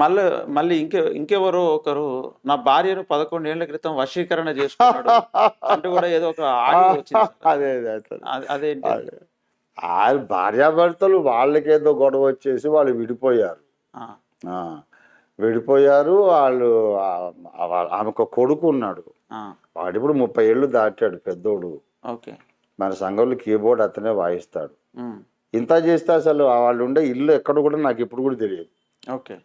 మళ్ళీ మళ్ళీ ఇంకెవరో ఒకరు నా భార్యను 11 ఏళ్ల క్రితం వశీకరణ చేసుకున్నాడు అంటూ కూడా ఏదో ఒక ఆడియో వచ్చింది సార్. అదే అదే అసలు అదేంటి? అదే. ఆ భార్యాభర్తలు వాళ్ళకేదో గొడవ వచ్చేసి వాళ్ళు విడిపోయారు. ఆ, ఆ, విడిపోయారు వాళ్ళు. ఆమెకు కొడుకు ఉన్నాడు. ఆ, వాడు ఇప్పుడు 30 ఏళ్ళు దాటాడు పెద్దోడు. ఓకే. మన సంఘంలో కీబోర్డ్ అతనే వాయిస్తాడు. ఉమ్, ఇంత చేస్తే అసలు వాళ్ళు ఉండే ఇల్లు ఎక్కడ కూడా నాకు ఇప్పుడు కూడా తెలియదు. ఓకే.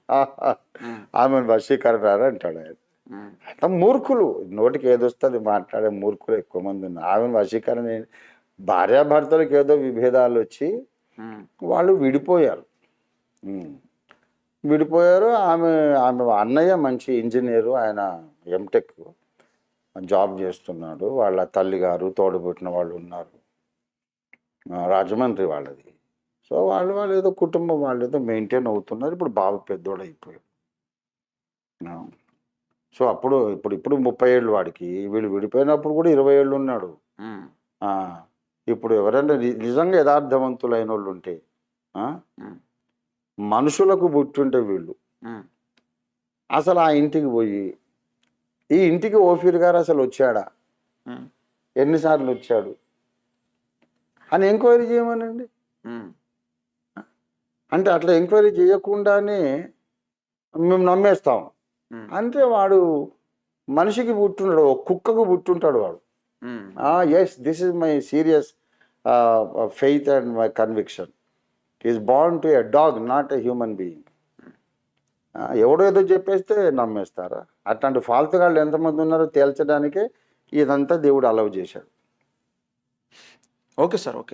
ఆమెను వశీకరణ అంటాడు ఆయన. ఉమ్, అంత మూర్ఖులు, నోటికి ఏదొస్తుంది మాట్లాడే మూర్ఖులు ఎక్కువ మంది ఉన్నారు. ఆమెను వశీకరణ భార్యాభర్తలకు ఏదో విభేదాలు వచ్చి ఉమ్, వాళ్ళు విడిపోయారు. విడిపోయారు. ఆమె ఆమె అన్నయ్య మంచి ఇంజనీరు, ఆయన ఎంటెక్ జాబ్ చేస్తున్నాడు. వాళ్ళ తల్లిగారు తోడుపుట్టిన వాళ్ళు ఉన్నారు, రాజమండ్రి వాళ్ళది. సో వాళ్ళు ఏదో కుటుంబం వాళ్ళు ఏదో మెయింటైన్ అవుతున్నారు. ఇప్పుడు బాబు పెద్దోడు అయిపోయాడు. సో అప్పుడు ఇప్పుడు 30 ఏళ్ళు వాడికి. వీళ్ళు విడిపోయినప్పుడు కూడా 20 ఏళ్ళు ఉన్నాడు. ఉమ్, ఇప్పుడు ఎవరైనా నిజంగా యథార్థవంతులైన వాళ్ళు ఉంటే, ఉమ్, మనుషులకు పుట్టుంటే వీళ్ళు ఉమ్, అసలు ఆ ఇంటికి పోయి, ఈ ఇంటికి ఓఫీర్ గారు అసలు వచ్చాడా, ఉమ్, ఎన్నిసార్లు వచ్చాడు అని ఎంక్వైరీ చేయమనండి. ఉమ్, అంటే అట్లా ఎంక్వైరీ చేయకుండానే మేము నమ్మేస్తాం ఉమ్, అంటే వాడు మనిషికి పుట్టుంటాడు, ఒక కుక్కకు పుట్టుంటాడు వాడు. Um, yes, this is my serious faith and my conviction. Is born to a dog, not a human being. ఎవడో ఏదో చెప్పేస్తే నమ్మేస్తారా? అట్లాంటి ఫాల్తుగాళ్ళు ఎంతమంది ఉన్నారో తేల్చడానికే ఇదంతా దేవుడు అలౌ చేశాడు. Okay sir. ఓకే.